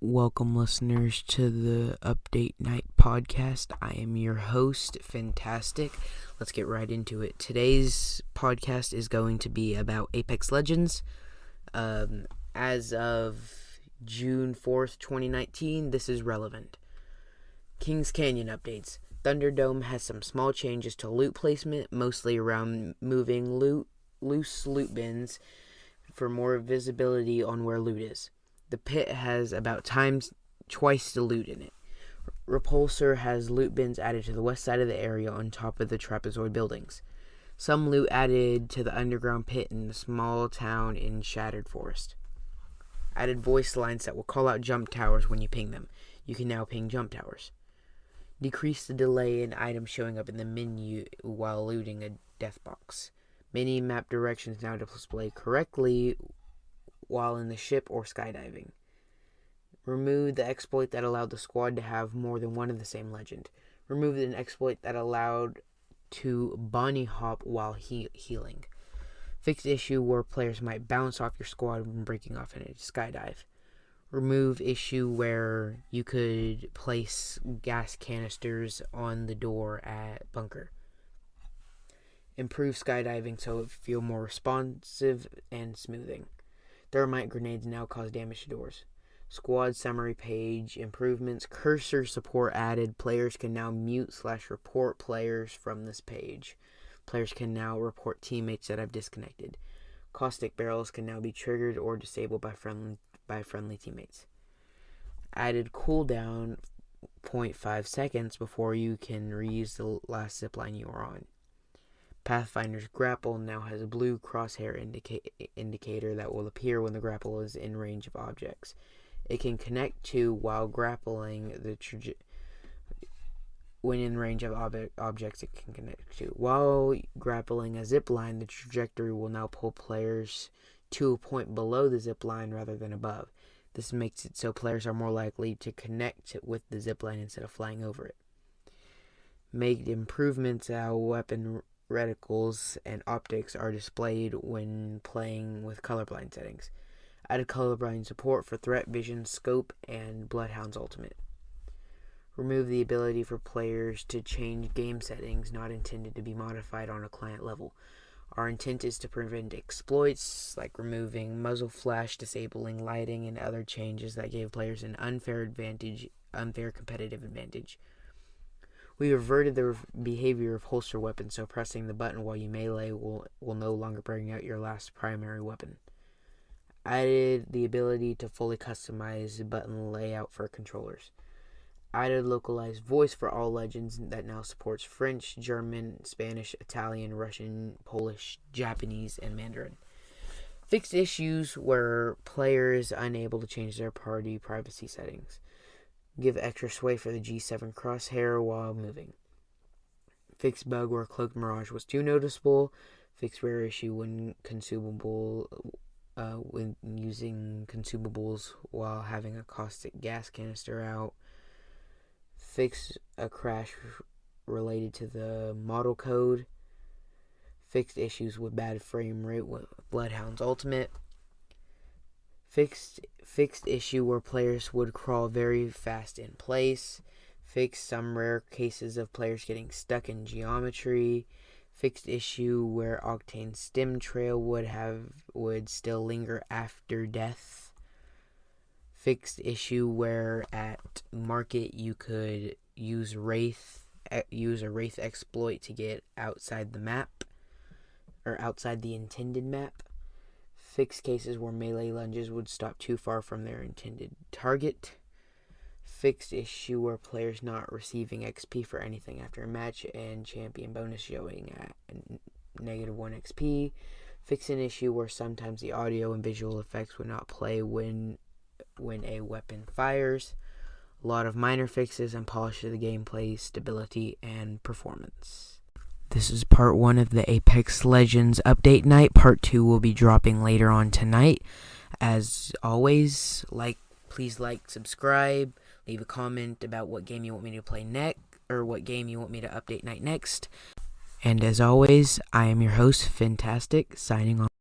Welcome, listeners, to the Update Night podcast. I am your host, Fantastic. Let's get right into it. Today's podcast is going to be about Apex Legends. As of June 4th, 2019, this is relevant. Kings Canyon updates. Thunderdome has some small changes to loot placement, mostly around moving loose loot bins for more visibility on where loot is. The pit has about twice the loot in it. Repulsor has loot bins added to the west side of the area on top of the trapezoid buildings. Some loot added to the underground pit in the small town in Shattered Forest. Added voice lines that will call out jump towers when you ping them. You can now ping jump towers. Decrease the delay in items showing up in the menu while looting a death box. Mini map directions now display correctly while in the ship or skydiving. Remove the exploit that allowed the squad to have more than one of the same legend. Remove an exploit that allowed to bunny hop while healing. Fixed issue where players might bounce off your squad when breaking off in a skydive. Remove issue where you could place gas canisters on the door at bunker. Improve skydiving so it feel more responsive and smoothing. Thermite grenades now cause damage to doors. Squad summary page improvements. Cursor support added. Players can now mute/report players from this page. Players can now report teammates that have disconnected. Caustic barrels can now be triggered or disabled by friendly teammates. Added cooldown 0.5 seconds before you can reuse the last zipline you are on. Pathfinder's grapple now has a blue crosshair indicator that will appear when the grapple is in range of objects. It can connect to while grappling when in range of objects it can connect to. While grappling a zipline, the trajectory will now pull players to a point below the zipline rather than above. This makes it so players are more likely to connect with the zipline instead of flying over it. Made improvements to how weapon reticles and optics are displayed when playing with colorblind settings. Added colorblind support for threat vision, scope, and Bloodhound's ultimate. Remove the ability for players to change game settings not intended to be modified on a client level. Our intent is to prevent exploits like removing muzzle flash, disabling lighting, and other changes that gave players an unfair competitive advantage. We reverted the behavior of holster weapons, so pressing the button while you melee will no longer bring out your last primary weapon. Added the ability to fully customize button layout for controllers. Added localized voice for all legends that now supports French, German, Spanish, Italian, Russian, Polish, Japanese, and Mandarin. Fixed issues where players unable to change their party privacy settings. Give extra sway for the G7 crosshair while moving. Fixed bug where Cloaked Mirage was too noticeable. Fixed rare issue when using consumables while having a caustic gas canister out. Fix a crash related to the model code. Fixed issues with bad frame rate with Bloodhound's ultimate. Fixed issue where players would crawl very fast in place. Fixed some rare cases of players getting stuck in geometry. Fixed issue where Octane's stim trail would still linger after death. Fixed issue where at market you could use a wraith exploit to get outside the map or outside the intended map. Fixed cases where melee lunges would stop too far from their intended target. Fixed issue where players not receiving XP for anything after a match and champion bonus showing at -1 XP. Fix an issue where sometimes the audio and visual effects would not play when a weapon fires. A lot of minor fixes and polish to the gameplay, stability, and performance. This is part 1 of the Apex Legends update night. Part 2 will be dropping later on tonight. As always, please subscribe, leave a comment about what game you want me to play next, or what game you want me to update night next. And as always, I am your host, Fantastic, signing off.